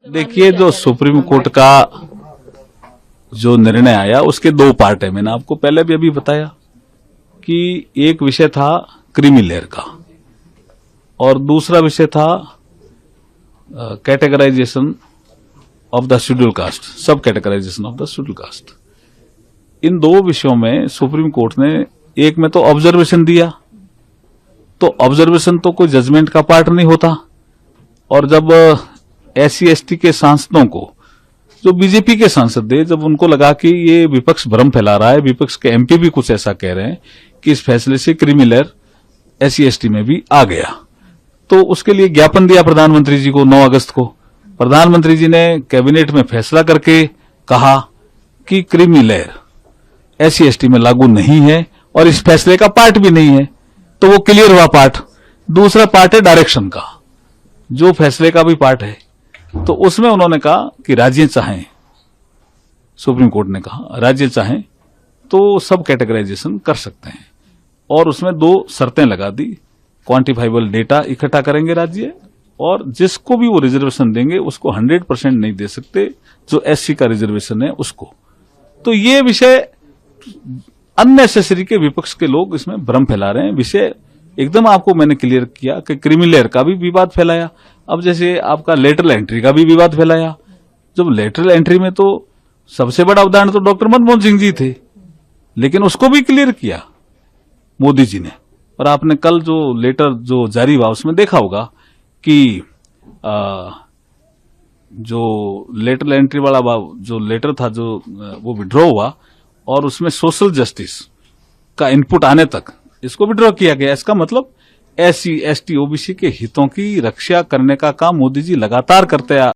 देखिए, जो supreme court का जो निर्णय आया उसके दो पार्ट है। मैंने आपको पहले भी अभी बताया कि एक विषय था क्रीमी लेयर का और दूसरा विषय था categorisation of the schedule caste, sub categorisation of the schedule caste. इन दो विषयों में सुप्रीम कोर्ट ने एक में तो ऑब्जर्वेशन दिया, तो ऑब्जर्वेशन तो कोई जजमेंट का पार्ट नहीं होता। और जब SC/ST के सांसदों को, जो बीजेपी के सांसद थे, जब उनको लगा कि ये विपक्ष भ्रम फैला रहा है, विपक्ष के MP भी कुछ ऐसा कह रहे हैं कि इस फैसले से क्रीमी लेयर SC/ST में भी आ गया, तो उसके लिए ज्ञापन दिया प्रधानमंत्री जी को 9 अगस्त को। प्रधानमंत्री जी ने कैबिनेट में फैसला करके कहा कि क्रीमी लेयर SC/ST में लागू नहीं है और इस फैसले का पार्ट भी नहीं है, तो वो क्लियर हुआ पार्ट। दूसरा पार्ट है डायरेक्शन का, जो फैसले का भी पार्ट है। तो उसमें उन्होंने कहा कि राज्य चाहें, सुप्रीम कोर्ट ने कहा राज्य चाहें तो सब कैटेगराइजेशन कर सकते हैं, और उसमें 2 शर्तें लगा दी। क्वांटिफाइबल डेटा इकट्ठा करेंगे राज्य, और जिसको भी वो रिजर्वेशन देंगे उसको 100% नहीं दे सकते, जो SC का रिजर्वेशन है उसको। तो ये विषय अननेसेसरी के विपक्ष के लोग इसमें भ्रम फैला रहे हैं। विषय एकदम आपको मैंने क्लियर किया कि क्रीमी लेयर का भी विवाद फैलाया। अब जैसे आपका लेटरल एंट्री का भी विवाद फैलाया। जब लेटरल एंट्री में तो सबसे बड़ा उदाहरण तो डॉक्टर मनमोहन सिंह जी थे, लेकिन उसको भी क्लियर किया मोदी जी ने। और आपने कल जो लेटर जो जारी हुआ उसमें देखा होगा कि जो लेटरल एंट्री वाला जो लेटर था, जो वो विड्रॉ हुआ, और उसमें सोशल जस्टिस का इनपुट आने तक इसको विड्रॉ किया गया। इसका मतलब SC/ST OBC के हितों की रक्षा करने का काम मोदी जी लगातार करते